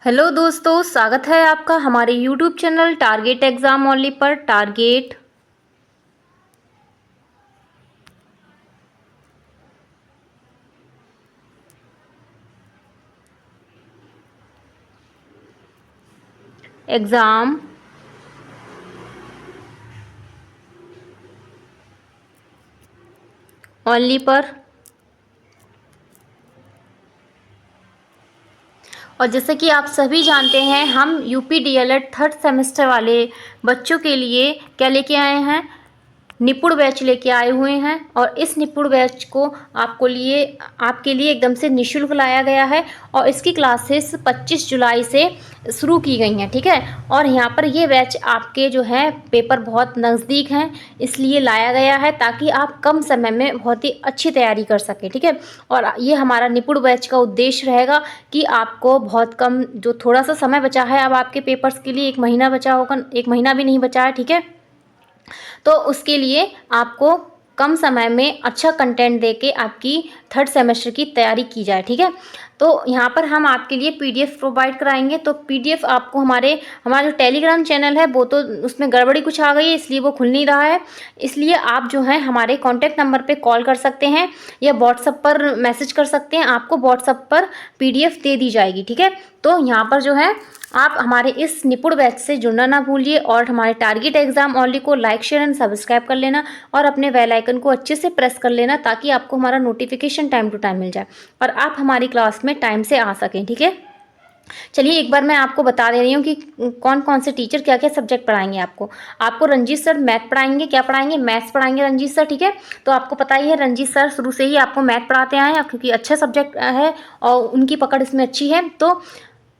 Hello दोस्तों, स्वागत है आपका हमारे YouTube channel target exam only पर। टारगेट एग्ज़ाम ओनली पर। और जैसे कि आप सभी जानते हैं, हम यूपी डीएलएड थर्ड सेमेस्टर वाले बच्चों के लिए क्या लेके आए हैं, निपुण बैच लेके आए हुए हैं। और इस निपुण बैच को आपके लिए एकदम से निःशुल्क लाया गया है और इसकी क्लासेस 25 जुलाई से शुरू की गई हैं। ठीक है, और यहाँ पर ये बैच आपके जो है पेपर बहुत नज़दीक हैं, इसलिए लाया गया है ताकि आप कम समय में बहुत ही अच्छी तैयारी कर सकें। ठीक है, और ये हमारा निपुण बैच का उद्देश्य रहेगा कि आपको बहुत कम, जो थोड़ा सा समय बचा है अब आपके पेपर्स के लिए, 1 महीना बचा होगा, 1 महीना भी नहीं बचा है। ठीक है, तो उसके लिए आपको कम समय में अच्छा कंटेंट देके आपकी थर्ड सेमेस्टर की तैयारी की जाए। ठीक है, तो यहाँ पर हम आपके लिए पीडीएफ प्रोवाइड कराएंगे। तो पीडीएफ आपको हमारा जो टेलीग्राम चैनल है वो तो उसमें गड़बड़ी कुछ आ गई है, इसलिए वो खुल नहीं रहा है। इसलिए आप जो है हमारे कॉन्टैक्ट नंबर पे कॉल कर सकते हैं या व्हाट्सएप पर मैसेज कर सकते हैं, आपको व्हाट्सएप पर पीडीएफ दे दी जाएगी। ठीक है, तो यहाँ पर जो है आप हमारे इस निपुण बैच से जुड़ना ना भूलिए और हमारे टारगेट एग्जाम ओनली को लाइक, शेयर एंड सब्सक्राइब कर लेना और अपने बेल आइकन को अच्छे से प्रेस कर लेना ताकि आपको हमारा नोटिफिकेशन टाइम टू टाइम मिल जाए और आप हमारी क्लास में टाइम से आ सकें। ठीक है, चलिए एक बार मैं आपको बता दे रही हूँ कि कौन कौन से टीचर क्या क्या सब्जेक्ट पढ़ाएंगे। आपको रंजीत सर मैथ पढ़ाएंगे। क्या पढ़ाएंगे? मैथ्स पढ़ाएंगे रंजीत सर। ठीक है, तो आपको पता ही है रंजीत सर शुरू से ही आपको मैथ पढ़ाते आए हैं क्योंकि अच्छा सब्जेक्ट है और उनकी पकड़ इसमें अच्छी है, तो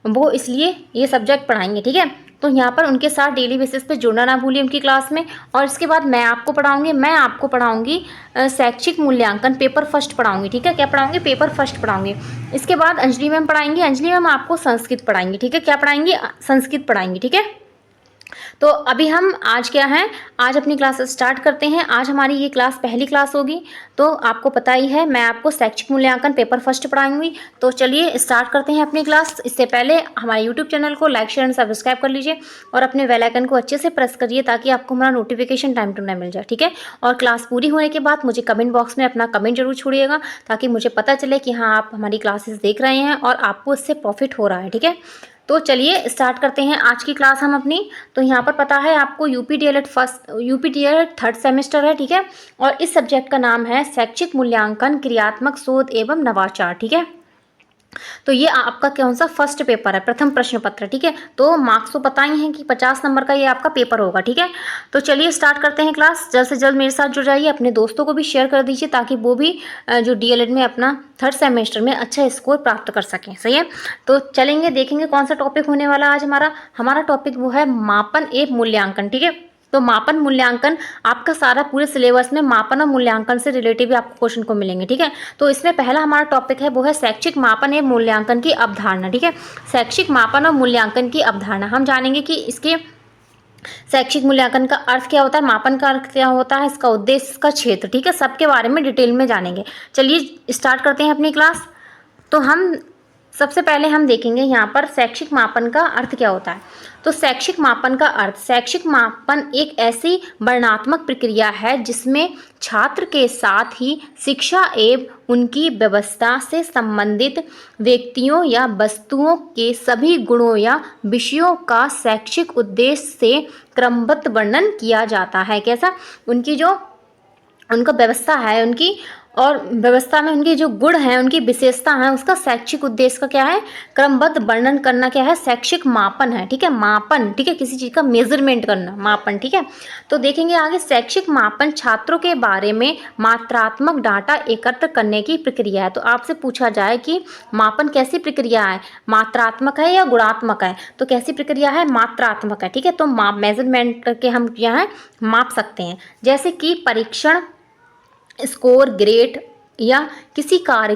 वो इसलिए ये सब्जेक्ट पढ़ाएंगे। ठीक है, तो यहाँ पर उनके साथ डेली बेसिस पे जुड़ना ना भूलिए उनकी क्लास में। और इसके बाद मैं आपको पढ़ाऊँगी शैक्षिक मूल्यांकन पेपर फर्स्ट पढ़ाऊँगी। ठीक है, क्या पढ़ाऊँगी? Paper first पढ़ाऊँगी। इसके बाद अंजलि मैम पढ़ाएंगी। अंजलि मैम आपको संस्कृत पढ़ाएंगी। ठीक है, क्या पढ़ाएंगी? संस्कृत पढ़ाएंगी। ठीक है, तो अभी हम आज अपनी क्लास स्टार्ट करते हैं। आज हमारी ये क्लास पहली क्लास होगी। तो आपको पता ही है मैं आपको शैक्षिक मूल्यांकन पेपर फर्स्ट पढ़ाऊंगी। तो चलिए स्टार्ट करते हैं अपनी क्लास। इससे पहले हमारे यूट्यूब चैनल को लाइक, शेयर एंड सब्सक्राइब कर लीजिए और अपने बेल आइकन को अच्छे से प्रेस करिए ताकि आपको हमारा नोटिफिकेशन टाइम टू टाइम मिल जाए। ठीक है, और क्लास पूरी होने के बाद मुझे कमेंट बॉक्स में अपना कमेंट जरूर छोड़िएगा ताकि मुझे पता चले कि हाँ, आप हमारी क्लासेस देख रहे हैं और आपको इससे प्रॉफिट हो रहा है। ठीक है, तो चलिए स्टार्ट करते हैं आज की क्लास हम अपनी। तो यहाँ पर पता है आपको यूपी डीएलएड थर्ड सेमेस्टर है। ठीक है, और इस सब्जेक्ट का नाम है शैक्षिक मूल्यांकन, क्रियात्मक शोध एवं नवाचार। ठीक है, तो ये आपका कौन सा फर्स्ट पेपर है, प्रथम प्रश्न पत्र। ठीक है, तो मार्क्स तो पता ही है कि 50 नंबर का ये आपका पेपर होगा। ठीक है, तो चलिए स्टार्ट करते हैं क्लास। जल्द से जल्द मेरे साथ जुड़ जाइए, अपने दोस्तों को भी शेयर कर दीजिए ताकि वो भी जो डीएलएड में अपना थर्ड सेमेस्टर में अच्छा स्कोर प्राप्त कर सकें। सही है, तो चलेंगे देखेंगे कौन सा टॉपिक होने वाला आज हमारा टॉपिक वो है मापन एवं मूल्यांकन। ठीक है, तो मापन मूल्यांकन आपका सारा पूरे सिलेबस में मापन और मूल्यांकन से रिलेटिव आपको क्वेश्चन को मिलेंगे। ठीक है, तो इसमें पहला हमारा टॉपिक है वो है शैक्षिक मापन एवं मूल्यांकन की अवधारणा। ठीक है, शैक्षिक मापन और मूल्यांकन की अवधारणा हम जानेंगे कि इसके शैक्षिक मूल्यांकन का अर्थ क्या होता है, मापन का अर्थ क्या होता है, इसका उद्देश्य, इसका क्षेत्र। ठीक है, सबके बारे में डिटेल में जानेंगे। चलिए स्टार्ट करते हैं अपनी क्लास। तो हम सबसे पहले हम देखेंगे यहाँ पर शैक्षिक मापन का अर्थ क्या होता है। तो शैक्षिक मापन का अर्थ, शैक्षिक मापन एक ऐसी वर्णनात्मक प्रक्रिया है जिसमें छात्र के साथ ही शिक्षा एवं उनकी व्यवस्था से संबंधित व्यक्तियों या वस्तुओं के सभी गुणों या विषयों का शैक्षिक उद्देश्य से क्रमबद्ध वर्णन किया जाता है। कैसा? उनका व्यवस्था है, उनकी और व्यवस्था में उनके जो गुण हैं, उनकी विशेषता है, उसका शैक्षिक उद्देश्य का क्या है, क्रमबद्ध वर्णन करना क्या है, शैक्षिक मापन है। ठीक है, मापन। ठीक है, किसी चीज़ का मेजरमेंट करना, मापन। ठीक है, तो देखेंगे आगे शैक्षिक मापन छात्रों के बारे में मात्रात्मक डाटा एकत्र करने की प्रक्रिया है। तो आपसे पूछा जाए कि मापन कैसी प्रक्रिया है, मात्रात्मक है या गुणात्मक है, तो कैसी प्रक्रिया है, मात्रात्मक है। ठीक है, तो मेजरमेंट करके हम क्या है माप सकते हैं, जैसे कि परीक्षण, स्कोर, ग्रेड या किसी कार्य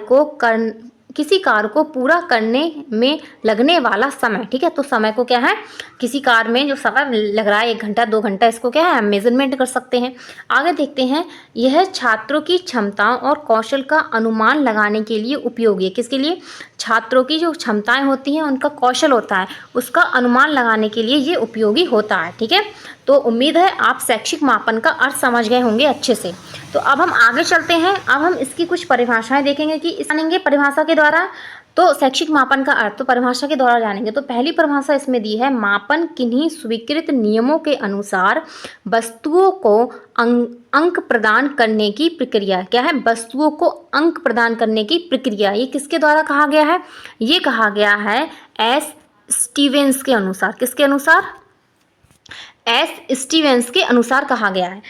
को पूरा करने में लगने वाला समय। ठीक है, तो समय को क्या है, किसी कार्य में जो समय लग रहा है 1 घंटा 2 घंटा, इसको क्या है मेजरमेंट कर सकते हैं। आगे देखते हैं, यह छात्रों की क्षमताओं और कौशल का अनुमान लगाने के लिए उपयोगी है। किसके लिए? छात्रों की जो क्षमताएं होती हैं, उनका कौशल होता है, उसका अनुमान लगाने के लिए ये उपयोगी होता है। ठीक है, तो उम्मीद है आप शैक्षिक मापन का अर्थ समझ गए होंगे अच्छे से। तो अब हम आगे चलते हैं। अब हम इसकी कुछ परिभाषाएं देखेंगे कि जानेंगे परिभाषा के द्वारा। तो शैक्षिक मापन का अर्थ तो परिभाषा के द्वारा जानेंगे। तो पहली परिभाषा इसमें दी है, मापन किन्हीं स्वीकृत नियमों के अनुसार वस्तुओं को अंक प्रदान करने की प्रक्रिया। क्या है? वस्तुओं को अंक प्रदान करने की प्रक्रिया। ये किसके द्वारा कहा गया है? ये कहा गया है एस स्टीवेंस के अनुसार। किसके अनुसार? एस स्टीवेंस के अनुसार कहा गया है।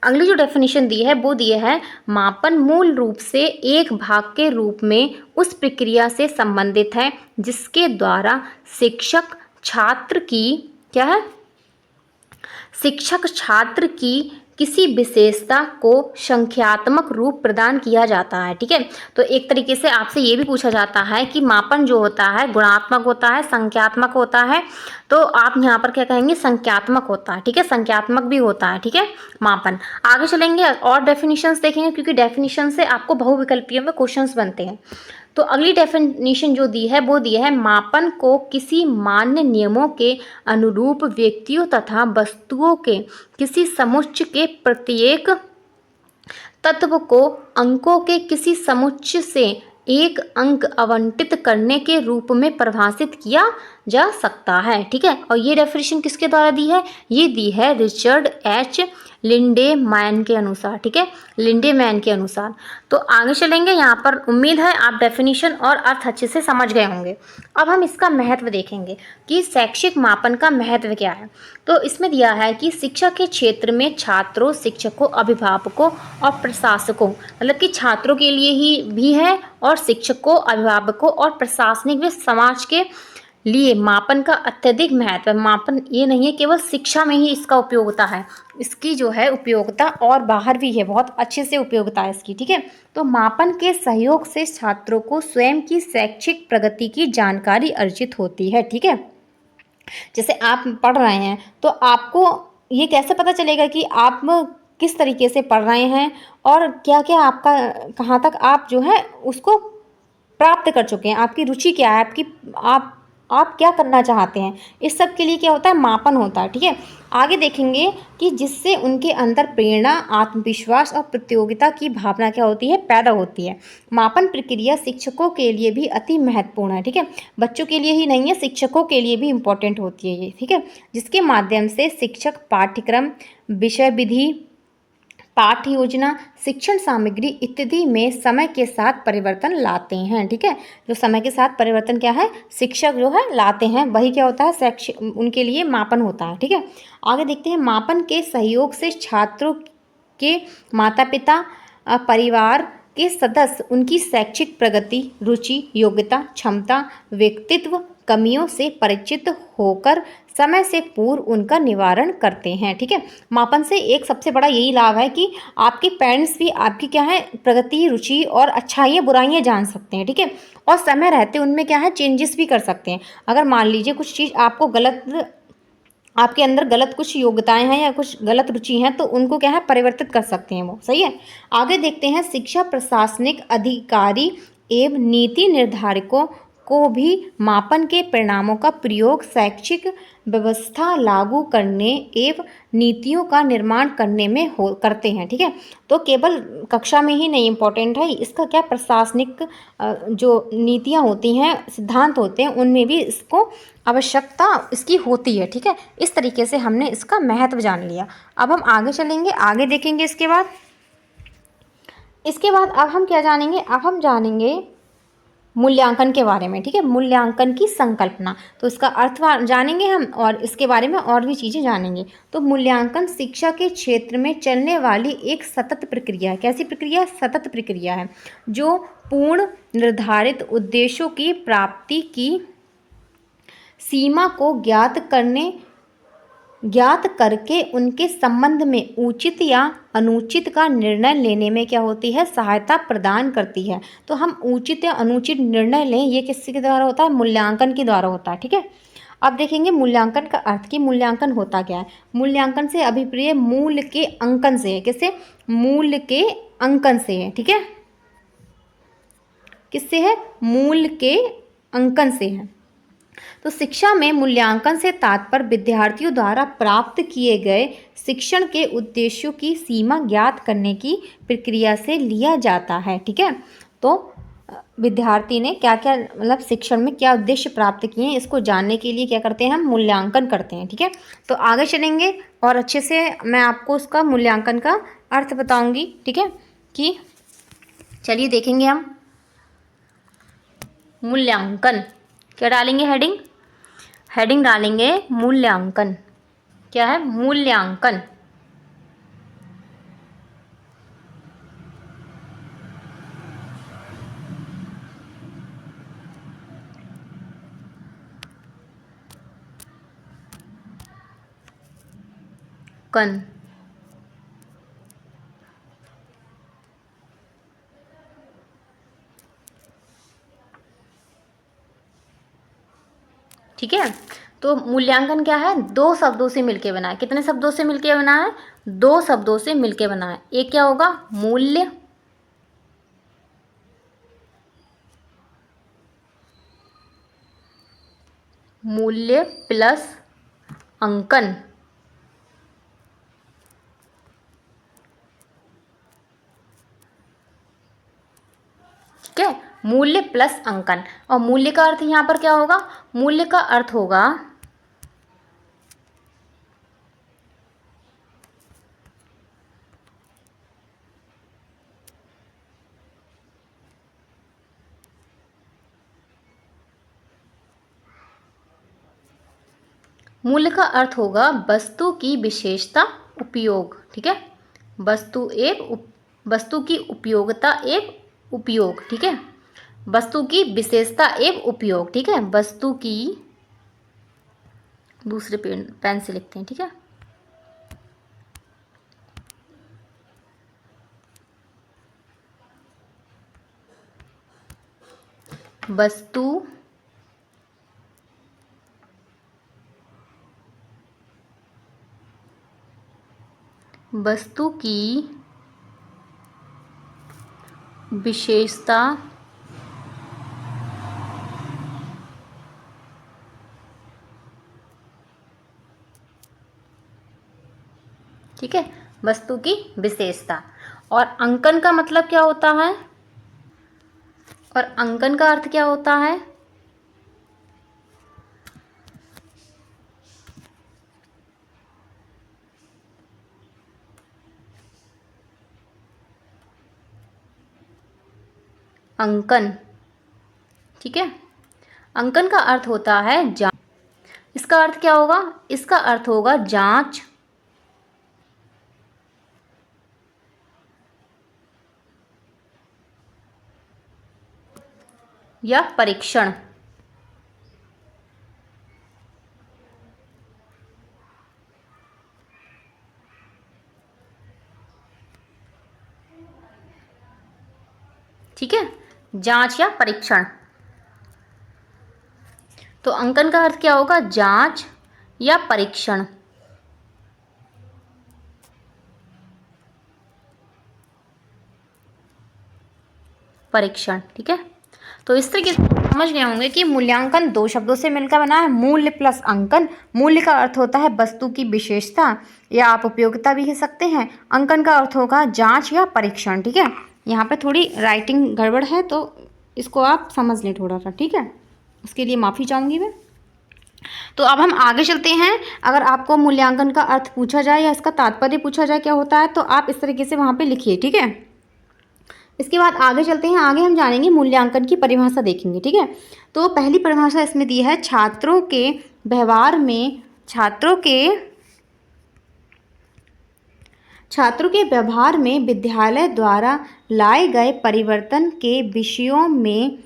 अगली जो डेफिनेशन दी है वो दी है, मापन मूल रूप से एक भाग के रूप में उस प्रक्रिया से संबंधित है जिसके द्वारा शिक्षक छात्र की किसी विशेषता को संख्यात्मक रूप प्रदान किया जाता है। ठीक है, तो एक तरीके से आपसे ये भी पूछा जाता है कि मापन जो होता है गुणात्मक होता है, संख्यात्मक होता है, तो आप यहाँ पर क्या कहेंगे? संख्यात्मक होता है। ठीक है, संख्यात्मक भी होता है। ठीक है, मापन। आगे चलेंगे और डेफिनेशंस देखेंगे, क्योंकि डेफिनेशन से आपको बहुविकल्पीय में क्वेश्चंस बनते हैं। तो अगली डेफिनेशन जो दी है वो दी है, मापन को किसी मान्य नियमों के अनुरूप व्यक्तियों तथा वस्तुओं के किसी समुच्चय के प्रत्येक तत्व को अंकों के किसी समुच्चय से एक अंक आवंटित करने के रूप में परिभाषित किया जा सकता है। ठीक है, और ये डेफिनेशन किसके द्वारा दी है? ये दी है रिचर्ड एच लिंडेमैन के अनुसार। ठीक है, लिंडेमैन के अनुसार। तो आगे चलेंगे। यहाँ पर उम्मीद है आप डेफिनेशन और अर्थ अच्छे से समझ गए होंगे। अब हम इसका महत्व देखेंगे कि शैक्षिक मापन का महत्व क्या है। तो इसमें दिया है कि शिक्षा के क्षेत्र में छात्रों, शिक्षकों, अभिभावकों और प्रशासकों, मतलब कि छात्रों के लिए ही भी है और शिक्षकों, अभिभावकों और प्रशासनिक व समाज के लिए मापन का अत्यधिक महत्व है। मापन ये नहीं है केवल शिक्षा में ही इसका उपयोगिता है, इसकी जो है उपयोगिता और बाहर भी है, बहुत अच्छे से उपयोगिता है इसकी। ठीक है, तो मापन के सहयोग से छात्रों को स्वयं की शैक्षिक प्रगति की जानकारी अर्जित होती है। ठीक है, जैसे आप पढ़ रहे हैं तो आपको ये कैसे पता चलेगा कि आप किस तरीके से पढ़ रहे हैं और क्या क्या आपका कहाँ तक आप जो है उसको प्राप्त कर चुके हैं, आपकी रुचि क्या है, आप क्या करना चाहते हैं। इस सब के लिए क्या होता है? मापन होता है। ठीक है, आगे देखेंगे कि जिससे उनके अंदर प्रेरणा, आत्मविश्वास और प्रतियोगिता की भावना क्या होती है? पैदा होती है। मापन प्रक्रिया शिक्षकों के लिए भी अति महत्वपूर्ण है। ठीक है, बच्चों के लिए ही नहीं है, शिक्षकों के लिए भी इम्पोर्टेंट होती है ये। ठीक है, जिसके माध्यम से शिक्षक पाठ्यक्रम, विषय विधि, पाठ्य योजना, शिक्षण सामग्री इत्यादि में समय के साथ परिवर्तन लाते हैं। ठीक है, जो समय के साथ परिवर्तन क्या है? शिक्षक जो है लाते हैं, वही क्या होता है? उनके लिए मापन होता है। ठीक है, आगे देखते हैं। मापन के सहयोग से छात्रों के माता पिता, परिवार के सदस्य उनकी शैक्षिक प्रगति, रुचि, योग्यता, क्षमता, व्यक्तित्व कमियों से परिचित होकर समय से पूर्व उनका निवारण करते हैं। ठीक है, मापन से एक सबसे बड़ा यही लाभ है कि आपके पेरेंट्स भी आपकी क्या है? प्रगति, रुचि और अच्छाइयाँ बुराइयाँ जान सकते हैं। ठीक है, और समय रहते उनमें क्या है? चेंजेस भी कर सकते हैं। अगर मान लीजिए कुछ चीज़ आपको आपके अंदर गलत कुछ योग्यताएं हैं या कुछ गलत रुचि हैं, तो उनको क्या है? परिवर्तित कर सकते हैं वो। सही है, आगे देखते हैं। शिक्षा प्रशासनिक अधिकारी एवं नीति निर्धारकों को भी मापन के परिणामों का प्रयोग शैक्षिक व्यवस्था लागू करने एवं नीतियों का निर्माण करने में करते हैं। ठीक है, तो केवल कक्षा में ही नहीं इम्पोर्टेंट है इसका, क्या प्रशासनिक जो नीतियाँ होती हैं, सिद्धांत होते हैं, उनमें भी इसको आवश्यकता इसकी होती है। ठीक है, इस तरीके से हमने इसका महत्व जान लिया। अब हम आगे चलेंगे, आगे देखेंगे। इसके बाद अब हम क्या जानेंगे? अब हम जानेंगे मूल्यांकन के बारे में। ठीक है, मूल्यांकन की संकल्पना, तो इसका अर्थ जानेंगे हम और इसके बारे में और भी चीज़ें जानेंगे। तो मूल्यांकन शिक्षा के क्षेत्र में चलने वाली एक सतत प्रक्रिया है। कैसी प्रक्रिया? सतत प्रक्रिया है, जो पूर्ण निर्धारित उद्देश्यों की प्राप्ति की सीमा को ज्ञात करके उनके संबंध में उचित या अनुचित का निर्णय लेने में क्या होती है? सहायता प्रदान करती है। तो हम उचित या अनुचित निर्णय लें, ये किसके द्वारा होता है? मूल्यांकन के द्वारा होता है। ठीक है, अब देखेंगे मूल्यांकन का अर्थ कि मूल्यांकन होता क्या है। मूल्यांकन से अभिप्राय मूल्य के अंकन से है। किससे? मूल्य के अंकन से है। ठीक है, किससे है? मूल के अंकन से है। तो शिक्षा में मूल्यांकन से तात्पर्य विद्यार्थियों द्वारा प्राप्त किए गए शिक्षण के उद्देश्यों की सीमा ज्ञात करने की प्रक्रिया से लिया जाता है। ठीक है, तो विद्यार्थी ने क्या क्या मतलब शिक्षण में क्या उद्देश्य प्राप्त किए हैं, इसको जानने के लिए क्या करते हैं, हम मूल्यांकन करते हैं। ठीक है, तो आगे चलेंगे और अच्छे से मैं आपको उसका मूल्यांकन का अर्थ बताऊंगी। ठीक है, कि चलिए देखेंगे हम मूल्यांकन। क्या डालेंगे? हेडिंग डालेंगे मूल्यांकन। क्या है? मूल्यांकन। कन ठीक है, तो मूल्यांकन क्या है? दो शब्दों से मिलके बना है। कितने शब्दों से मिलके बना है? दो शब्दों से मिलके बना है। एक क्या होगा? मूल्य, मूल्य प्लस अंकन। ठीक है, मूल्य प्लस अंकन। और मूल्य का अर्थ यहाँ पर क्या होगा? मूल्य का अर्थ होगा मूल्य का अर्थ होगा वस्तु की विशेषता, उपयोग। ठीक है, वस्तु की उपयोगिता एवं उपयोग। ठीक है, वस्तु की विशेषता एवं उपयोग। ठीक है, वस्तु की, दूसरे पेन से लिखते हैं। ठीक है, वस्तु की विशेषता ठीक है, वस्तु की विशेषता। और अंकन का मतलब क्या होता है? और अंकन का अर्थ क्या होता है? अंकन। ठीक है, अंकन का अर्थ होता है जांच। इसका अर्थ क्या होगा? इसका अर्थ होगा जांच या परीक्षण। ठीक है, जांच या परीक्षण। तो अंकन का अर्थ क्या होगा? जांच या परीक्षण। परीक्षण। ठीक है, तो इस तरीके से समझ गए होंगे कि मूल्यांकन दो शब्दों से मिलकर बना है, मूल्य प्लस अंकन। मूल्य का अर्थ होता है वस्तु की विशेषता या आप उपयोगिता भी कह सकते हैं। अंकन का अर्थ होगा जांच या परीक्षण। ठीक है, यहाँ पे थोड़ी राइटिंग गड़बड़ है तो इसको आप समझ लें थोड़ा सा। ठीक है, उसके लिए माफ़ी चाहूँगी मैं। तो अब हम आगे चलते हैं। अगर आपको मूल्यांकन का अर्थ पूछा जाए या इसका तात्पर्य पूछा जाए क्या होता है, तो आप इस तरीके से वहाँ पे लिखिए। ठीक है, इसके बाद आगे चलते हैं। आगे हम जानेंगे मूल्यांकन की परिभाषा देखेंगे। ठीक है, तो पहली परिभाषा इसमें दी है, छात्रों के व्यवहार में विद्यालय द्वारा लाए गए परिवर्तन के विषयों में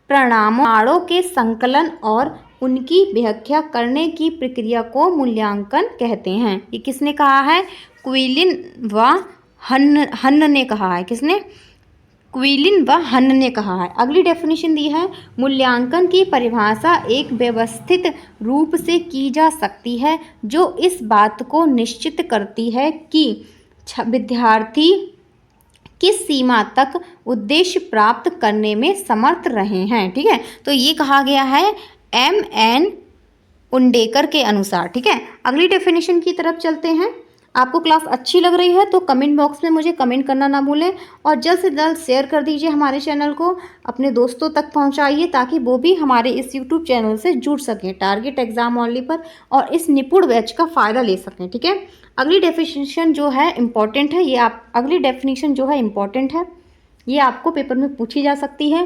परिणामों के संकलन और उनकी व्याख्या करने की प्रक्रिया को मूल्यांकन कहते हैं। ये किसने कहा है? क्विलिन व हन्न ने कहा है। किसने? क्विलिन व हन्न ने कहा है। अगली डेफिनेशन दी है, मूल्यांकन की परिभाषा एक व्यवस्थित रूप से की जा सकती है जो इस बात को निश्चित करती है कि विद्यार्थी किस सीमा तक उद्देश्य प्राप्त करने में समर्थ रहे हैं। ठीक है, तो ये कहा गया है M.N. उंडेकर के अनुसार। ठीक है, अगली डेफिनेशन की तरफ चलते हैं। आपको क्लास अच्छी लग रही है तो कमेंट बॉक्स में मुझे कमेंट करना ना भूलें और जल्द से जल्द शेयर कर दीजिए हमारे चैनल को, अपने दोस्तों तक पहुंचाइए ताकि वो भी हमारे इस यूट्यूब चैनल से जुड़ सकें टारगेट एग्जाम ओनली पर और इस निपुण बैच का फ़ायदा ले सकें। ठीक है, अगली डेफिनेशन जो है इम्पॉर्टेंट है, ये आपको पेपर में पूछी जा सकती है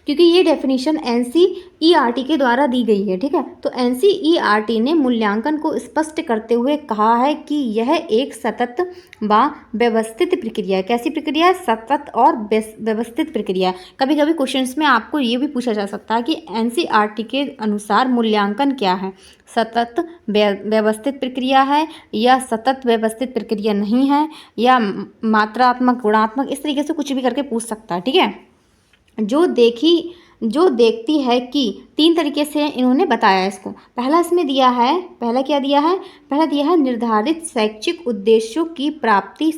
क्योंकि ये डेफिनेशन NCERT के द्वारा दी गई है। ठीक है, तो NCERT ने मूल्यांकन को स्पष्ट करते हुए कहा है कि यह एक सतत व व्यवस्थित प्रक्रिया है। कैसी प्रक्रिया है? सतत और व्यवस्थित प्रक्रिया। कभी कभी क्वेश्चंस में आपको ये भी पूछा जा सकता है कि NCERT के अनुसार मूल्यांकन क्या है, सतत व्यवस्थित प्रक्रिया है या सतत व्यवस्थित प्रक्रिया नहीं है या मात्रात्मक गुणात्मक, इस तरीके से कुछ भी करके पूछ सकता है। ठीक है, जो देखती है कि 3 तरीके से इन्होंने बताया इसको। पहला इसमें दिया है, पहला दिया है निर्धारित शैक्षिक उद्देश्यों की प्राप्ति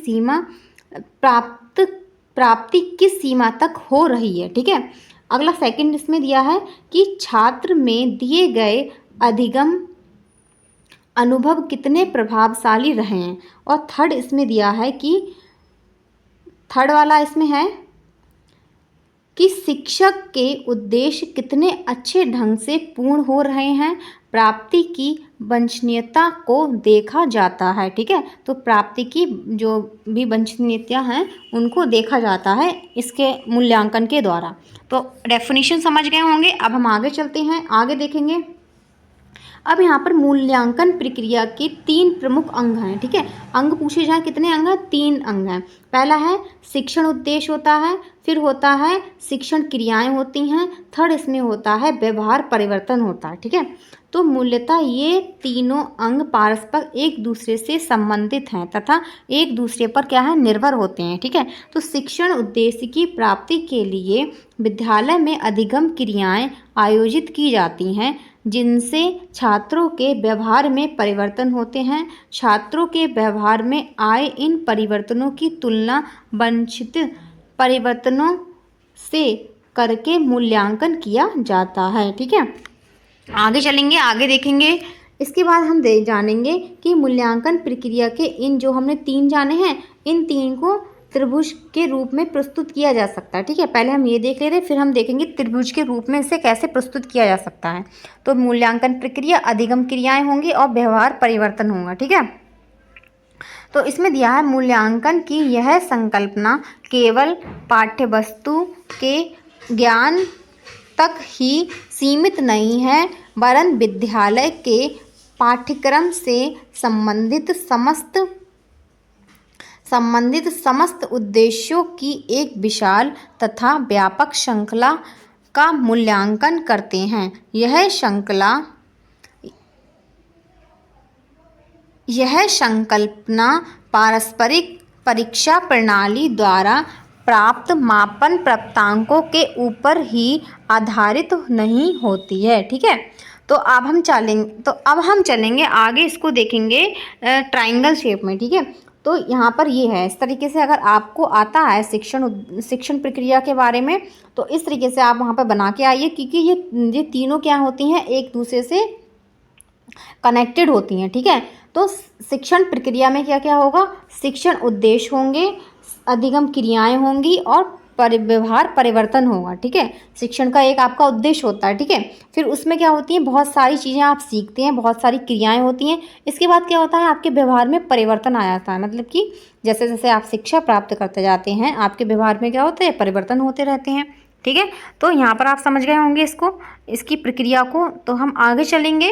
किस सीमा तक हो रही है। ठीक है, अगला सेकंड इसमें दिया है कि छात्र में दिए गए अधिगम अनुभव कितने प्रभावशाली रहे हैं और थर्ड इसमें दिया है कि थर्ड वाला इसमें है कि शिक्षक के उद्देश्य कितने अच्छे ढंग से पूर्ण हो रहे हैं, प्राप्ति की वांछनीयता को देखा जाता है। ठीक है, तो प्राप्ति की जो भी वांछनीयता हैं उनको देखा जाता है इसके मूल्यांकन के द्वारा। तो डेफिनेशन समझ गए होंगे। अब हम आगे चलते हैं, आगे देखेंगे। अब यहाँ पर मूल्यांकन प्रक्रिया के 3 प्रमुख अंग हैं। ठीक है, अंग पूछे जाए कितने अंग हैं? 3 अंग हैं। पहला है शिक्षण उद्देश्य होता है, फिर होता है शिक्षण क्रियाएं होती हैं, थर्ड इसमें होता है व्यवहार परिवर्तन होता है। ठीक है, तो मूल्यतः ये तीनों अंग परस्पर एक दूसरे से संबंधित हैं तथा एक दूसरे पर क्या है, निर्भर होते हैं। ठीक है, तो शिक्षण उद्देश्य की प्राप्ति के लिए विद्यालय में अधिगम क्रियाएं आयोजित की जाती हैं जिनसे छात्रों के व्यवहार में परिवर्तन होते हैं। छात्रों के व्यवहार में आए इन परिवर्तनों की तुलना वांछित परिवर्तनों से करके मूल्यांकन किया जाता है। ठीक है, आगे चलेंगे, आगे देखेंगे। इसके बाद हम जानेंगे कि मूल्यांकन प्रक्रिया के इन जो हमने 3 जाने हैं, इन 3 को त्रिभुज के रूप में प्रस्तुत किया जा सकता है। ठीक है, पहले हम ये देख ले रहे, फिर हम देखेंगे त्रिभुज के रूप में इसे कैसे प्रस्तुत किया जा सकता है। तो मूल्यांकन प्रक्रिया अधिगम क्रियाएं होंगी और व्यवहार परिवर्तन होगा। ठीक है, तो इसमें दिया है मूल्यांकन की यह संकल्पना केवल पाठ्यवस्तु के ज्ञान तक ही सीमित नहीं है वरन विद्यालय के पाठ्यक्रम से संबंधित समस्त उद्देश्यों की एक विशाल तथा व्यापक श्रृंखला का मूल्यांकन करते हैं। यह संकल्पना पारस्परिक परीक्षा प्रणाली द्वारा प्राप्त मापन प्राप्तांकों के ऊपर ही आधारित नहीं होती है। ठीक है, तो अब हम चलेंगे आगे, इसको देखेंगे ट्रायंगल शेप में। ठीक है, तो यहाँ पर ये है, इस तरीके से अगर आपको आता है शिक्षण प्रक्रिया के बारे में तो इस तरीके से आप वहाँ पर बना के आइए क्योंकि ये तीनों क्या होती हैं, एक दूसरे से कनेक्टेड होती हैं। ठीक है, तो शिक्षण प्रक्रिया में क्या क्या होगा, शिक्षण उद्देश्य होंगे, अधिगम क्रियाएं होंगी और व्यवहार परिवर्तन होगा। ठीक है, शिक्षण का एक आपका उद्देश्य होता है। ठीक है, फिर उसमें क्या होती है, बहुत सारी चीज़ें आप सीखते हैं, बहुत सारी क्रियाएं होती हैं। इसके बाद क्या होता है, आपके व्यवहार में परिवर्तन आ जाता है, मतलब कि जैसे जैसे आप शिक्षा प्राप्त करते जाते हैं आपके व्यवहार में क्या होता है, परिवर्तन होते रहते हैं। ठीक है, तो यहाँ पर आप समझ गए होंगे इसकी प्रक्रिया को। तो हम आगे चलेंगे,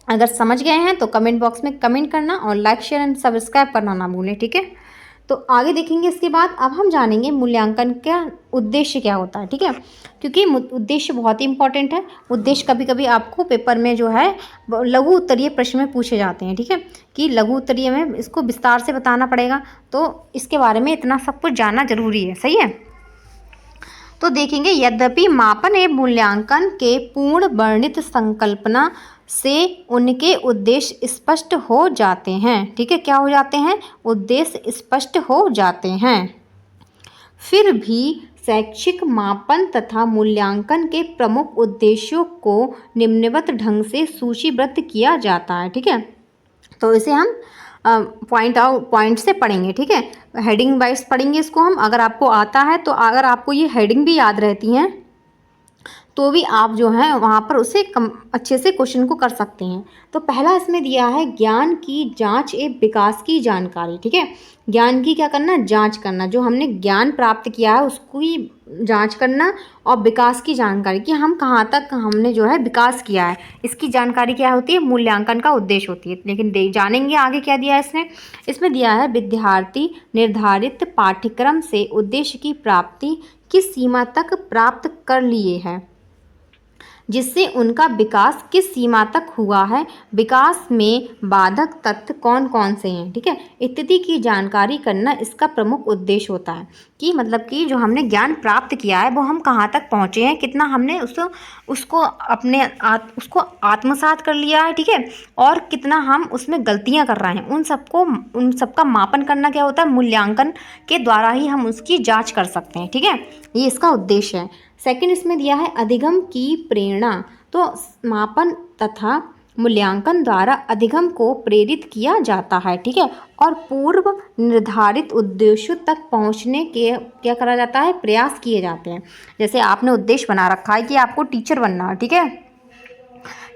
अगर समझ गए हैं तो कमेंट बॉक्स में कमेंट करना और लाइक शेयर एंड सब्सक्राइब करना ना भूलें। ठीक है, तो आगे देखेंगे। इसके बाद अब हम जानेंगे मूल्यांकन का उद्देश्य क्या होता है। ठीक है, क्योंकि उद्देश्य बहुत ही इंपॉर्टेंट है। उद्देश्य कभी कभी आपको पेपर में जो है लघु उत्तरीय प्रश्न में पूछे जाते हैं। ठीक है, कि लघु उत्तरीय में इसको विस्तार से बताना पड़ेगा, तो इसके बारे में इतना सब कुछ जानना जरूरी है। सही है, तो देखेंगे यद्यपि मापन एवं मूल्यांकन के पूर्ण वर्णित संकल्पना से उनके उद्देश्य स्पष्ट हो जाते हैं। ठीक है, क्या हो जाते हैं, उद्देश्य स्पष्ट हो जाते हैं। फिर भी शैक्षिक मापन तथा मूल्यांकन के प्रमुख उद्देश्यों को निम्नवत ढंग से सूचीबद्ध किया जाता है। ठीक है, तो इसे हम पॉइंट से पढ़ेंगे। ठीक है, हेडिंग वाइज पढ़ेंगे इसको हम। अगर आपको आता है तो अगर आपको ये हेडिंग भी याद रहती हैं तो भी आप जो है वहाँ पर उसे अच्छे से क्वेश्चन को कर सकते हैं। तो पहला इसमें दिया है ज्ञान की जांच एवं विकास की जानकारी। ठीक है, ज्ञान की क्या करना, जांच करना, जो हमने ज्ञान प्राप्त किया है उसको ही जांच करना, और विकास की जानकारी कि हम कहाँ तक हमने जो है विकास किया है, इसकी जानकारी क्या होती है, मूल्यांकन का उद्देश्य होती है। लेकिन जानेंगे आगे क्या दिया है इसने। इसमें दिया है विद्यार्थी निर्धारित पाठ्यक्रम से उद्देश्य की प्राप्ति किस सीमा तक प्राप्त कर लिए है, जिससे उनका विकास किस सीमा तक हुआ है, विकास में बाधक तत्व कौन कौन से हैं। ठीक है, इत्यादि की जानकारी करना इसका प्रमुख उद्देश्य होता है कि मतलब कि जो हमने ज्ञान प्राप्त किया है वो हम कहाँ तक पहुँचे हैं, कितना हमने उसको आत्मसात कर लिया है। ठीक है, और कितना हम उसमें गलतियाँ कर रहे हैं, उन सबका मापन करना क्या होता है, मूल्यांकन के द्वारा ही हम उसकी जाँच कर सकते हैं। ठीक है, ये इसका उद्देश्य है। सेकंड इसमें दिया है अधिगम की प्रेरणा, तो मापन तथा मूल्यांकन द्वारा अधिगम को प्रेरित किया जाता है। ठीक है, और पूर्व निर्धारित उद्देश्यों तक पहुंचने के क्या करा जाता है, प्रयास किए जाते हैं। जैसे आपने उद्देश्य बना रखा है कि आपको टीचर बनना है। ठीक है,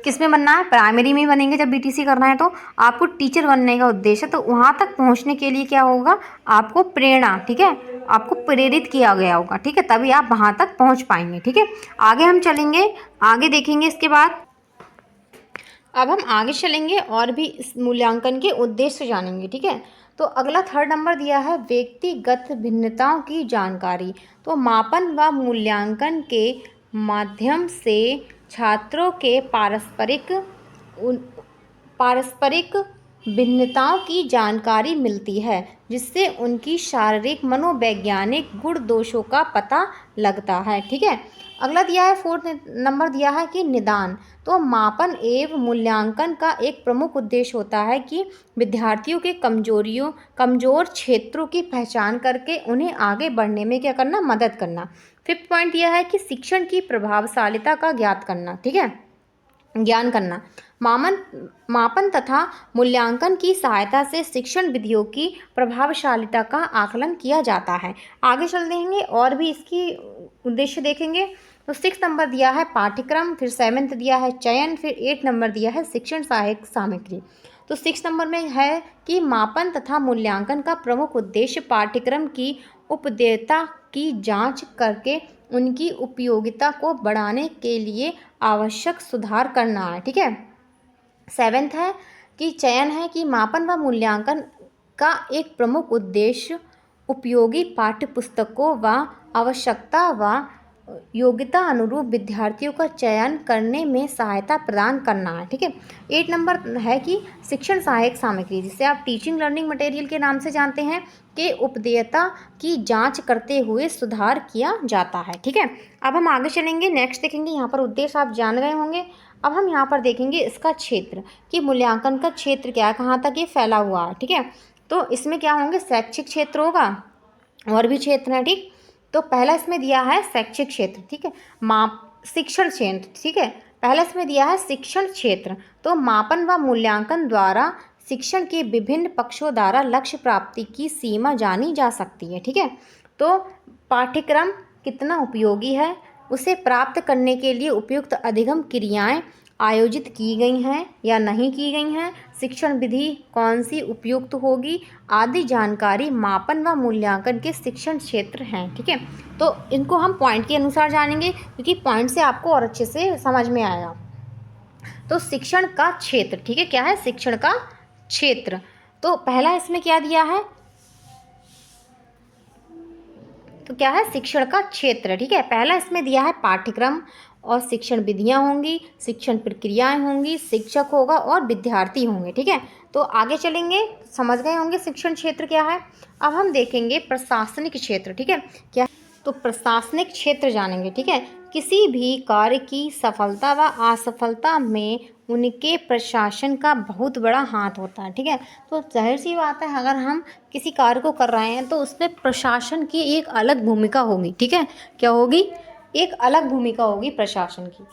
किस में बनना है, प्राइमरी में बनेंगे जब बीटीसी करना है तो आपको टीचर बनने का उद्देश्य है। तो वहाँ तक पहुँचने के लिए क्या होगा, आपको प्रेरणा, ठीक है, आपको प्रेरित किया गया होगा। ठीक है, तभी आप वहाँ तक पहुँच पाएंगे। ठीक है, आगे हम चलेंगे, आगे देखेंगे इसके बाद। अब हम आगे चलेंगे और भी इस मूल्यांकन के उद्देश्य जानेंगे। ठीक है, तो अगला थर्ड नंबर दिया है व्यक्तिगत भिन्नताओं की जानकारी, तो मापन व मूल्यांकन के माध्यम से छात्रों के पारस्परिक भिन्नताओं की जानकारी मिलती है, जिससे उनकी शारीरिक मनोवैज्ञानिक गुण दोषों का पता लगता है। ठीक है, अगला दिया है फोर्थ नंबर दिया है कि निदान, तो मापन एवं मूल्यांकन का एक प्रमुख उद्देश्य होता है कि विद्यार्थियों के कमजोर क्षेत्रों की पहचान करके उन्हें आगे बढ़ने में क्या करना, मदद करना। फिफ्थ पॉइंट यह है कि शिक्षण की प्रभावशीलता का ज्ञात करना। ठीक है, ज्ञान करना। मापन तथा मूल्यांकन की सहायता से शिक्षण विधियों की प्रभावशीलता का आकलन किया जाता है। आगे चल देंगे और भी इसकी उद्देश्य देखेंगे। तो 6 नंबर दिया है पाठ्यक्रम, फिर 7 दिया है चयन, फिर 8 नंबर दिया है शिक्षण सहायक सामग्री। तो 6 नंबर में है कि मापन तथा मूल्यांकन का प्रमुख उद्देश्य पाठ्यक्रम की उपयोगिता की जांच करके उनकी उपयोगिता को बढ़ाने के लिए आवश्यक सुधार करना है। ठीक है, 7 है कि चयन है कि मापन व मूल्यांकन का एक प्रमुख उद्देश्य उपयोगी पाठ्य पुस्तकों व आवश्यकता व योग्यता अनुरूप विद्यार्थियों का चयन करने में सहायता प्रदान करना है। ठीक है, 8 नंबर है कि शिक्षण सहायक सामग्री, जिसे आप टीचिंग लर्निंग मटेरियल के नाम से जानते हैं, के उपदेयता की जांच करते हुए सुधार किया जाता है। ठीक है, अब हम आगे चलेंगे, नेक्स्ट देखेंगे। यहाँ पर उद्देश्य आप जान गए होंगे। अब हम यहाँ पर देखेंगे इसका क्षेत्र, कि मूल्यांकन का क्षेत्र क्या है, कहाँ तक ये फैला हुआ है। ठीक है, तो इसमें क्या होंगे, शैक्षिक क्षेत्र होगा, और भी क्षेत्र हैं। ठीक, तो पहला इसमें दिया है शैक्षिक क्षेत्र। ठीक है, शिक्षण क्षेत्र। ठीक है, पहला इसमें दिया है शिक्षण क्षेत्र, तो मापन व मूल्यांकन द्वारा शिक्षण के विभिन्न पक्षों द्वारा लक्ष्य प्राप्ति की सीमा जानी जा सकती है। ठीक है, तो पाठ्यक्रम कितना उपयोगी है, उसे प्राप्त करने के लिए उपयुक्त अधिगम क्रियाएं आयोजित की गई हैं या नहीं की गई हैं, शिक्षण विधि कौन सी उपयुक्त होगी, आदि जानकारी मापन व मूल्यांकन के शिक्षण क्षेत्र हैं। ठीक है, तो इनको हम पॉइंट के अनुसार जानेंगे, क्योंकि पॉइंट से आपको और अच्छे से समझ में आएगा। तो शिक्षण का क्षेत्र, ठीक है, क्या है, शिक्षण का क्षेत्र। तो पहला इसमें क्या दिया है, तो क्या है, शिक्षण का क्षेत्र। ठीक है, पहला इसमें दिया है पाठ्यक्रम और शिक्षण विधियां होंगी, शिक्षण प्रक्रियाएं होंगी, शिक्षक होगा और विद्यार्थी होंगे। ठीक है, तो आगे चलेंगे, समझ गए होंगे शिक्षण क्षेत्र क्या है। अब हम देखेंगे प्रशासनिक क्षेत्र। ठीक है, क्या, तो प्रशासनिक क्षेत्र जानेंगे। ठीक है, किसी भी कार्य की सफलता व असफलता में उनके प्रशासन का बहुत बड़ा हाथ होता है। ठीक है, तो जाहिर सी बात है अगर हम किसी कार्य को कर रहे हैं तो उसमें प्रशासन की एक अलग भूमिका होगी। ठीक है, क्या होगी? एक अलग भूमिका होगी प्रशासन की।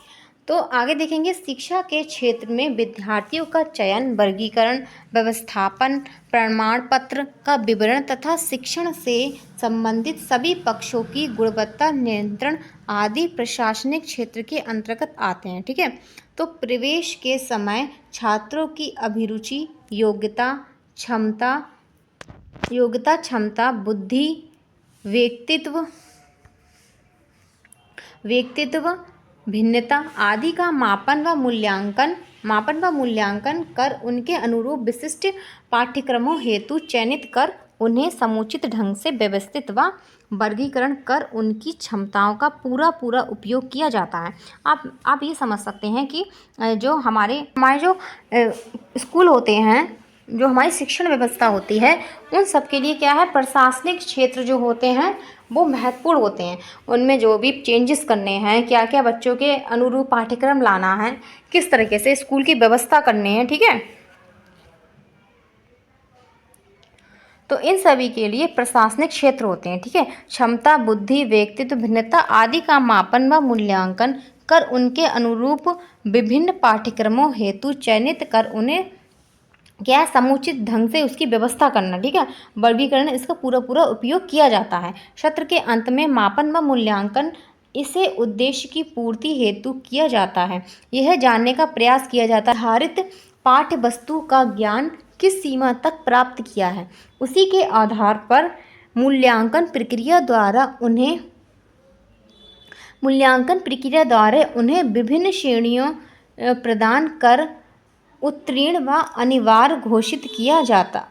तो आगे देखेंगे, शिक्षा के क्षेत्र में विद्यार्थियों का चयन, वर्गीकरण, व्यवस्थापन, प्रमाण पत्र का विवरण तथा शिक्षण से संबंधित सभी पक्षों की गुणवत्ता नियंत्रण आदि प्रशासनिक क्षेत्र के अंतर्गत आते हैं। ठीक है, तो प्रवेश के समय छात्रों की अभिरुचि, क्षमता, बुद्धि, व्यक्तित्व, भिन्नता आदि का मापन व मूल्यांकन कर उनके अनुरूप विशिष्ट पाठ्यक्रमों हेतु चयनित कर उन्हें समुचित ढंग से व्यवस्थित व वर्गीकरण कर उनकी क्षमताओं का पूरा उपयोग किया जाता है। आप ये समझ सकते हैं कि जो हमारे जो स्कूल होते हैं, जो हमारी शिक्षण व्यवस्था होती है, उन सब के लिए क्या है, प्रशासनिक क्षेत्र जो होते हैं वो महत्वपूर्ण होते हैं। उनमें जो भी चेंजेस करने हैं, क्या क्या बच्चों के अनुरूप पाठ्यक्रम लाना है, किस तरीके से स्कूल की व्यवस्था करनी है। ठीक है, तो इन सभी के लिए प्रशासनिक क्षेत्र होते हैं। ठीक है, क्षमता, बुद्धि, व्यक्तित्व, भिन्नता आदि का मापन व मूल्यांकन कर उनके अनुरूप विभिन्न पाठ्यक्रमों हेतु चयनित कर उन्हें क्या है, समुचित ढंग से उसकी व्यवस्था करना। ठीक है, वर्गीकरण, इसका पूरा उपयोग किया जाता है। सत्र के अंत में मापन व मूल्यांकन इसे उद्देश्य की पूर्ति हेतु किया जाता है। यह जानने का प्रयास किया जाता है निर्धारित पाठ्य वस्तु का ज्ञान किस सीमा तक प्राप्त किया है। उसी के आधार पर मूल्यांकन प्रक्रिया द्वारा उन्हें विभिन्न श्रेणियों प्रदान कर उत्तीर्ण व अनिवार्य घोषित किया जाता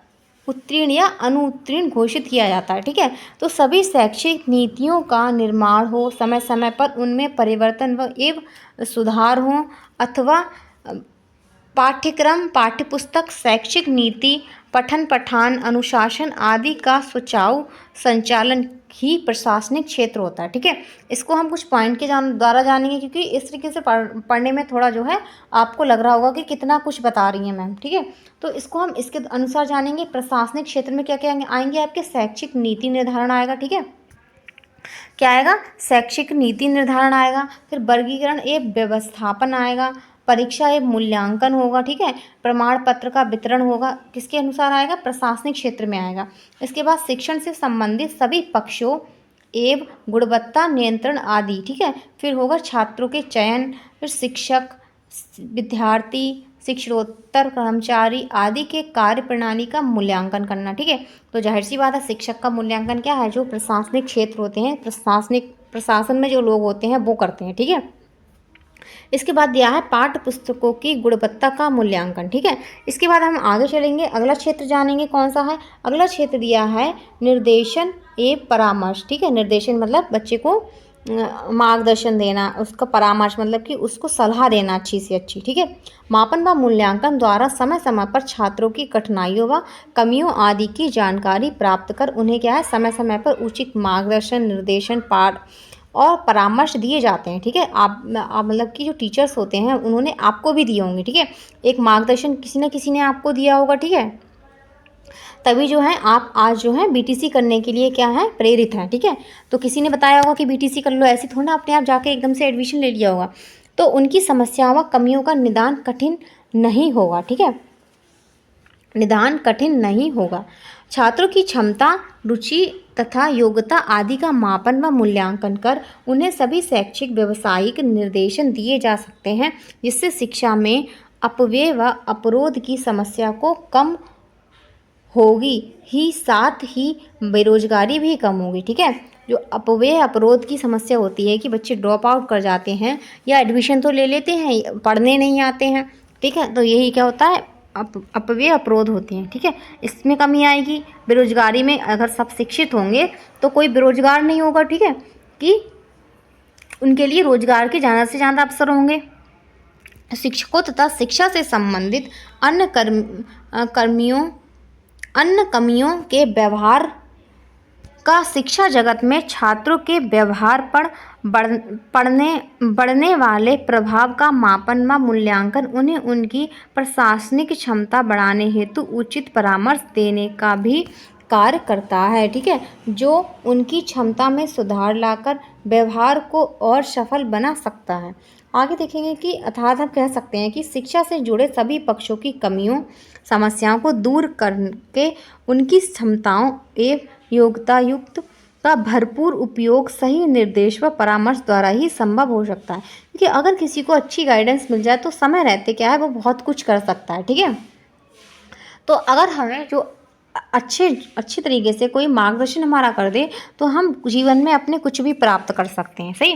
उत्तीर्ण या अनुत्तीर्ण घोषित किया जाता है। ठीक है, तो सभी शैक्षिक नीतियों का निर्माण हो, समय समय पर उनमें परिवर्तन व एवं सुधार हो अथवा पाठ्यक्रम, पाठ्यपुस्तक, शैक्षिक नीति, पठन पाठन, अनुशासन आदि का सुचारू संचालन ही प्रशासनिक क्षेत्र होता है। ठीक है, इसको हम कुछ पॉइंट के द्वारा जानेंगे, क्योंकि इस तरीके से पढ़ने में थोड़ा जो है आपको लग रहा होगा कि कितना कुछ बता रही हैं मैम। ठीक है, तो इसको हम इसके अनुसार जानेंगे। प्रशासनिक क्षेत्र में क्या क्या आएंगे, आपके शैक्षिक नीति निर्धारण आएगा। ठीक है, क्या आएगा, शैक्षिक नीति निर्धारण आएगा, फिर वर्गीकरण एवं व्यवस्थापन आएगा, परीक्षा एवं मूल्यांकन होगा। ठीक है, प्रमाण पत्र का वितरण होगा, किसके अनुसार आएगा, प्रशासनिक क्षेत्र में आएगा। इसके बाद शिक्षण से संबंधित सभी पक्षों एवं गुणवत्ता नियंत्रण आदि। ठीक है, फिर होगा छात्रों के चयन, फिर शिक्षक, विद्यार्थी, शिक्षकोत्तर कर्मचारी आदि के कार्य प्रणाली का मूल्यांकन करना। ठीक है, तो जाहिर सी बात है शिक्षक का मूल्यांकन क्या है, जो प्रशासनिक क्षेत्र होते हैं, प्रशासन में जो लोग होते हैं वो करते हैं। ठीक है, इसके बाद दिया है पाठ्य पुस्तकों की गुणवत्ता का मूल्यांकन। ठीक है, इसके बाद हम आगे चलेंगे, अगला क्षेत्र जानेंगे कौन सा है। अगला क्षेत्र दिया है निर्देशन एवं परामर्श। ठीक है, निर्देशन मतलब बच्चे को मार्गदर्शन देना, उसका परामर्श मतलब कि उसको सलाह देना अच्छी से अच्छी। ठीक है, मापन व मूल्यांकन द्वारा समय समय पर छात्रों की कठिनाइयों व कमियों आदि की जानकारी प्राप्त कर उन्हें क्या है, समय समय पर उचित मार्गदर्शन, निर्देशन, पाठ और परामर्श दिए जाते हैं। ठीक है, आप मतलब कि जो टीचर्स होते हैं उन्होंने आपको भी दिए होंगे। ठीक है, एक मार्गदर्शन किसी न किसी ने आपको दिया होगा। ठीक है, तभी जो है आप आज जो है बीटीसी करने के लिए क्या है, प्रेरित हैं। ठीक है, तो किसी ने बताया होगा कि बीटीसी कर लो, ऐसे थोड़ा अपने आप जाके एकदम से एडमिशन ले लिया होगा। तो उनकी समस्याओं व कमियों का निदान कठिन नहीं होगा। ठीक है, निदान कठिन नहीं होगा। छात्रों की क्षमता, रुचि तथा योग्यता आदि का मापन व मूल्यांकन कर उन्हें सभी शैक्षिक व्यावसायिक निर्देशन दिए जा सकते हैं, जिससे शिक्षा में अपव्यय व अपरोध की समस्या को कम होगी ही, साथ ही बेरोजगारी भी कम होगी। ठीक है, जो अपव्यय अपरोध की समस्या होती है कि बच्चे ड्रॉप आउट कर जाते हैं या एडमिशन तो ले लेते हैं, पढ़ने नहीं आते हैं। ठीक है, तो यही क्या होता है, अपव्यय अपरोध होते हैं। ठीक है, इसमें कमी आएगी। बेरोजगारी में अगर सब शिक्षित होंगे तो कोई बेरोजगार नहीं होगा। ठीक है, कि उनके लिए रोजगार के ज़्यादा से ज़्यादा अवसर होंगे। शिक्षकों तथा शिक्षा से संबंधित अन्य कमियों के व्यवहार का शिक्षा जगत में छात्रों के व्यवहार पर बढ़ने वाले प्रभाव का मापन व मूल्यांकन उन्हें उनकी प्रशासनिक क्षमता बढ़ाने हेतु उचित परामर्श देने का भी कार्य करता है। ठीक है, जो उनकी क्षमता में सुधार लाकर व्यवहार को और सफल बना सकता है। आगे देखेंगे कि अर्थात हम कह सकते हैं कि शिक्षा से जुड़े सभी पक्षों की कमियों समस्याओं को दूर करके उनकी क्षमताओं एवं योग्यता युक्त का भरपूर उपयोग सही निर्देश व परामर्श द्वारा ही संभव हो सकता है। क्योंकि अगर किसी को अच्छी गाइडेंस मिल जाए तो समय रहते क्या है वो बहुत कुछ कर सकता है। ठीक है, तो अगर हमें जो अच्छे तरीके से कोई मार्गदर्शन हमारा कर दे तो हम जीवन में अपने कुछ भी प्राप्त कर सकते हैं। सही,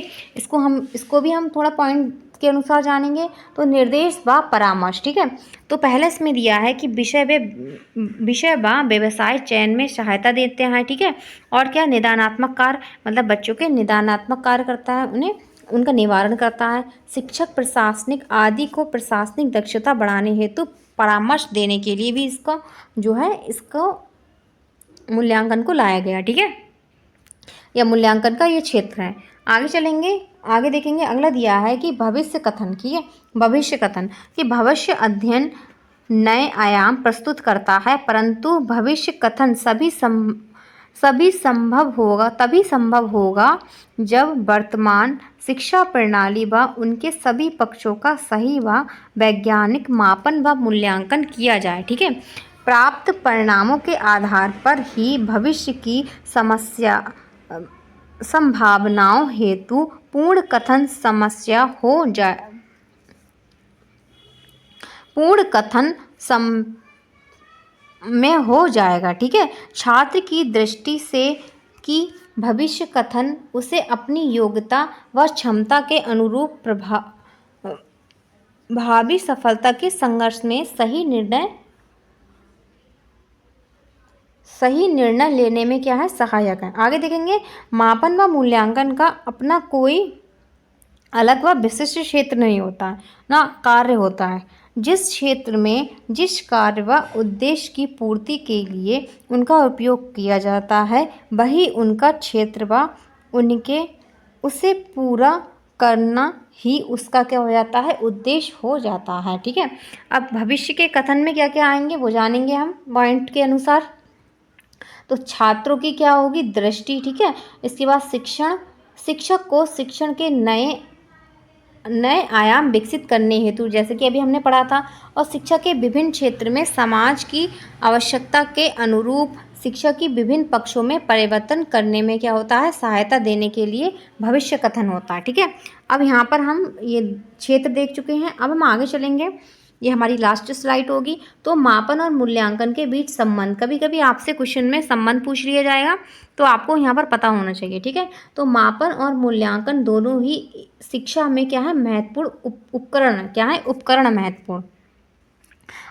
इसको भी हम थोड़ा पॉइंट के अनुसार जानेंगे। तो निर्देश व परामर्श, ठीक है, तो पहले इसमें दिया है कि विषय व व्यवसाय चयन में सहायता देते हैं। ठीक है, और क्या निदानात्मक कार्य, मतलब बच्चों के निदानात्मक कार्य करता है, उन्हें उनका निवारण करता है। शिक्षक प्रशासनिक आदि को प्रशासनिक दक्षता बढ़ाने हेतु परामर्श देने के लिए भी इसको जो है इसको मूल्यांकन को लाया गया। ठीक है, या मूल्यांकन का ये क्षेत्र है। आगे चलेंगे, आगे देखेंगे। अगला दिया है कि भविष्य कथन। ठीक है, भविष्य कथन कि भविष्य अध्ययन नए आयाम प्रस्तुत करता है, परंतु भविष्य कथन तभी संभव होगा जब वर्तमान शिक्षा प्रणाली व उनके सभी पक्षों का सही व वैज्ञानिक मापन व मूल्यांकन किया जाए। ठीक है, प्राप्त परिणामों के आधार पर ही भविष्य की संभावनाओं हेतु पूर्ण कथन में हो जाएगा। ठीक है, छात्र की दृष्टि से कि भविष्य कथन उसे अपनी योग्यता व क्षमता के अनुरूप भावी सफलता के संघर्ष में सही निर्णय लेने में क्या है, सहायक है। आगे देखेंगे, मापन व मूल्यांकन का अपना कोई अलग व विशिष्ट क्षेत्र नहीं होता है, ना कार्य होता है। जिस क्षेत्र में जिस कार्य व उद्देश्य की पूर्ति के लिए उनका उपयोग किया जाता है वही उनका क्षेत्र व उसे पूरा करना ही उसका क्या हो जाता है, उद्देश्य हो जाता है। ठीक है, अब भविष्य के कथन में क्या क्या आएंगे वो जानेंगे हम पॉइंट के अनुसार। तो छात्रों की क्या होगी, दृष्टि। ठीक है, इसके बाद शिक्षक को शिक्षण के नए आयाम विकसित करने हेतु, जैसे कि अभी हमने पढ़ा था, और शिक्षा के विभिन्न क्षेत्र में समाज की आवश्यकता के अनुरूप शिक्षा की विभिन्न पक्षों में परिवर्तन करने में क्या होता है, सहायता देने के लिए भविष्य कथन होता है। ठीक है, अब यहाँ पर हम ये क्षेत्र देख चुके हैं। अब हम आगे चलेंगे, ये हमारी लास्ट स्लाइड होगी। तो मापन और मूल्यांकन के बीच संबंध, कभी कभी आपसे क्वेश्चन में संबंध पूछ लिया जाएगा तो आपको यहाँ पर पता होना चाहिए। ठीक है, तो मापन और मूल्यांकन दोनों ही शिक्षा में क्या है, महत्वपूर्ण उपकरण, क्या है, उपकरण महत्वपूर्ण।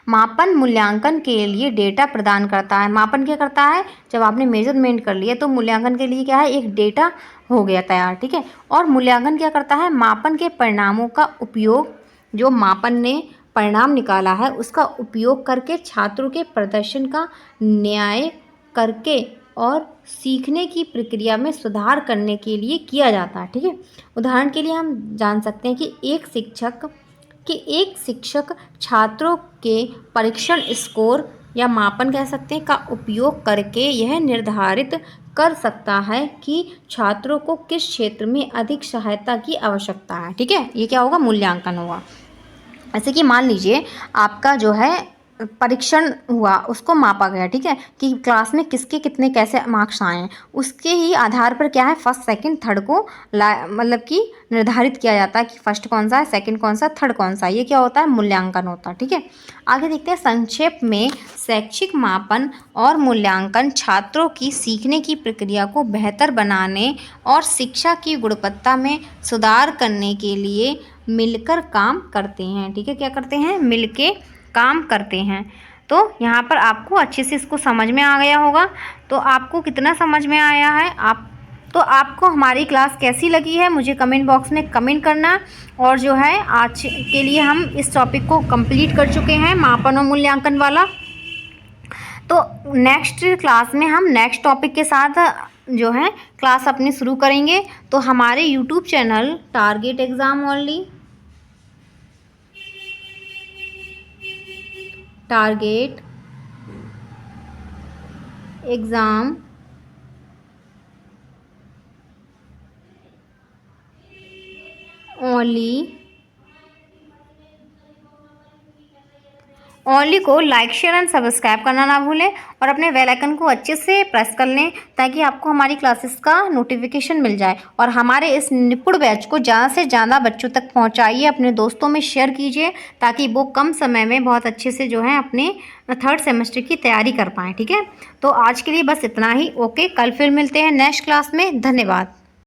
मापन मूल्यांकन के लिए डेटा प्रदान करता है। मापन क्या करता है, जब आपने मेजरमेंट कर लिया तो मूल्यांकन के लिए क्या है, एक डेटा हो गया तैयार। ठीक है, और मूल्यांकन क्या करता है, मापन के परिणामों का उपयोग, जो मापन ने परिणाम निकाला है उसका उपयोग करके छात्रों के प्रदर्शन का न्याय करके और सीखने की प्रक्रिया में सुधार करने के लिए किया जाता है। ठीक है, उदाहरण के लिए हम जान सकते हैं कि एक शिक्षक छात्रों के परीक्षण स्कोर या मापन कह सकते हैं का उपयोग करके यह निर्धारित कर सकता है कि छात्रों को किस क्षेत्र में अधिक सहायता की आवश्यकता है। ठीक है, ये क्या होगा, मूल्यांकन होगा। ऐसे कि मान लीजिए आपका जो है परीक्षण हुआ, उसको मापा गया। ठीक है, कि क्लास में किसके कितने कैसे मार्क्स आए हैं, उसके ही आधार पर क्या है, फर्स्ट सेकंड थर्ड को मतलब कि निर्धारित किया जाता है कि फर्स्ट कौन सा है, सेकंड कौन सा, थर्ड कौन सा। ये क्या होता है, मूल्यांकन होता है। ठीक है, आगे देखते हैं। संक्षेप में शैक्षिक मापन और मूल्यांकन छात्रों की सीखने की प्रक्रिया को बेहतर बनाने और शिक्षा की गुणवत्ता में सुधार करने के लिए मिलकर काम करते हैं। ठीक है, क्या करते हैं, मिलके काम करते हैं। तो यहाँ पर आपको अच्छे से इसको समझ में आ गया होगा। तो आपको कितना समझ में आया है, आपको हमारी क्लास कैसी लगी है मुझे कमेंट बॉक्स में कमेंट करना। और जो है आज के लिए हम इस टॉपिक को कंप्लीट कर चुके हैं, मापन और मूल्यांकन वाला। तो नेक्स्ट क्लास में हम नेक्स्ट टॉपिक के साथ जो है क्लास अपनी शुरू करेंगे। तो हमारे YouTube channel target exam only, target exam only को लाइक शेयर एंड सब्सक्राइब करना ना भूलें और अपने बेल आइकन को अच्छे से प्रेस कर लें ताकि आपको हमारी क्लासेस का नोटिफिकेशन मिल जाए। और हमारे इस निपुण बैच को ज़्यादा से ज़्यादा बच्चों तक पहुंचाइए, अपने दोस्तों में शेयर कीजिए ताकि वो कम समय में बहुत अच्छे से जो है अपने थर्ड सेमेस्टर की तैयारी कर पाएँ। ठीक है, तो आज के लिए बस इतना ही। ओके, कल फिर मिलते हैं नेक्स्ट क्लास में। धन्यवाद।